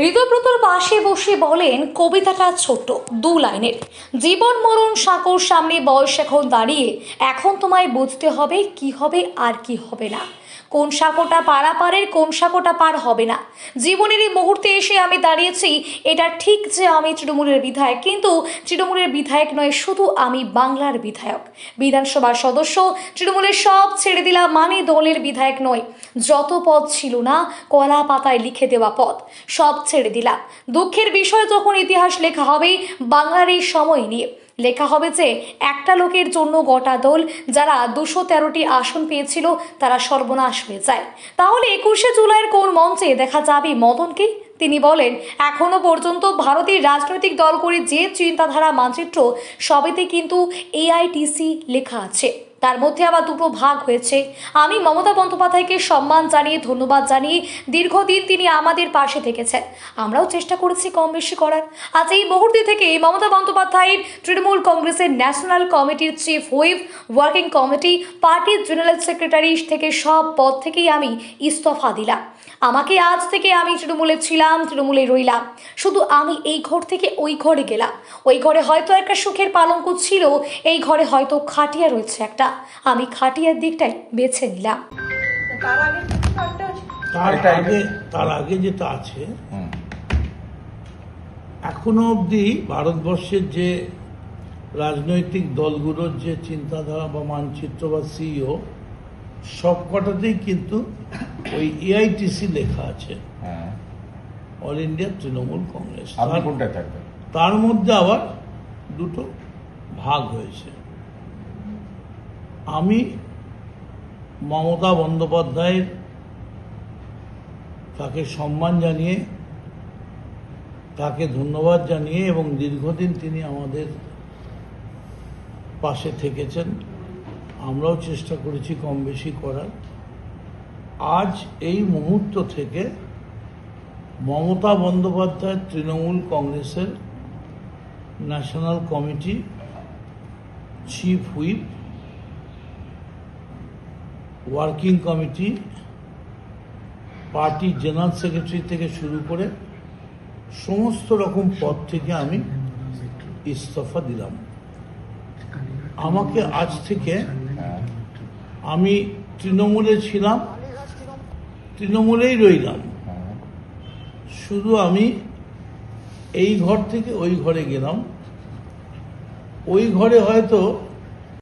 হৃদয়ব্রতর পাশে বসে বলেন কবিতাটা ছোট্ট 2 লাইনের। জীবন মরণ সাঁকোর সামনে বয়স এখন দাঁড়িয়ে, এখন তোমায় বুঝতে হবে কি হবে আর কি হবে না, কোন সাঁকোটা পারাপারের কোন সাঁকোটা পার হবে না। জীবনের এই মুহূর্তে এসে আমি দাঁড়িয়েছি, এটা ঠিক যে আমি তৃণমূলের বিধায়ক, কিন্তু তৃণমূলের বিধায়ক নয়, শুধু আমি বাংলার বিধায়ক, বিধানসভার সদস্য। তৃণমূলের সব ছেড়ে দিলাম মানে দলের বিধায়ক নয়। যত পদ ছিল না কলা পাতায় লিখে দেওয়া পদ, সব ছেড়ে দিলাম। দুঃখের বিষয়, যখন ইতিহাস লেখা হবে বাংলার এই সময় নিয়ে, লেখা হবে যে একটা লোকের জন্য গোটা দল, যারা 213টি আসন পেয়েছিল, তারা সর্বনাশ হয়ে যায়। তাহলে 21শে জুলাইয়ের কোন মঞ্চে দেখা যাবে মদনকে? তিনি বলেন, এখনো পর্যন্ত ভারতের রাজনৈতিক দল করে যে চিন্তাধারা মানচিত্র, সবেতে কিন্তু এআইটিসি লেখা আছে। তার মধ্যে আবার দুটো ভাগ হয়েছে। আমি মমতা বন্দ্যোপাধ্যায়কে সম্মান জানিয়ে, ধন্যবাদ জানিয়ে, দীর্ঘদিন তিনি আমাদের পাশে থেকেছেন, আমরাও চেষ্টা করেছি কম বেশি করার। আজ এই মুহূর্তে থেকে মমতা বন্দ্যোপাধ্যায়ের তৃণমূল কংগ্রেসের ন্যাশনাল কমিটির চিফ হুইপ, ওয়ার্কিং কমিটি, পার্টির জেনারেল সেক্রেটারি থেকে সব পদ থেকেই আমি ইস্তফা দিলাম। আমাকে আজ থেকে, আমি তৃণমূলে ছিলাম, তৃণমূলে রইলাম, শুধু আমি এই ঘর থেকে ওই ঘরে গেলাম। ওই ঘরে হয়তো একটা সুখের পালঙ্ক ছিল, এই ঘরে হয়তো খাটিয়া রয়েছে একটা, আমি খাটিয়ার দিকটাই বেছে নিলাম। তার আগে যেটা আছে, এখনো অবধি ভারতবর্ষের যে রাজনৈতিক দলগুলোর যে চিন্তাধারা বা মানচিত্র বা সিইও, সবকটাতেই কিন্তু ওই এআইটিসি লেখা আছে, অল ইন্ডিয়া তৃণমূল কংগ্রেস। তার মধ্যে আবার দুটো ভাগ হয়েছে। আমি মমতা বন্দ্যোপাধ্যায়ের তাকে সম্মান জানিয়ে, তাকে ধন্যবাদ জানিয়ে, এবং দীর্ঘদিন তিনি আমাদের পাশে থেকেছেন, আমরাও চেষ্টা করেছি কম বেশি করার। আজ এই মুহূর্ত থেকে মমতা বন্দ্যোপাধ্যায় তৃণমূল কংগ্রেসের national committee, chief whip, working committee, party general secretary থেকে শুরু করে সমস্ত রকম পদ থেকে আমি ইস্তফা দিলাম। আমাকে আজ থেকে, আমি তৃণমূলে ছিলাম, তৃণমূলেই রইলাম, শুধু আমি এই ঘর থেকে ওই ঘরে গেলাম। ওই ঘরে হয়তো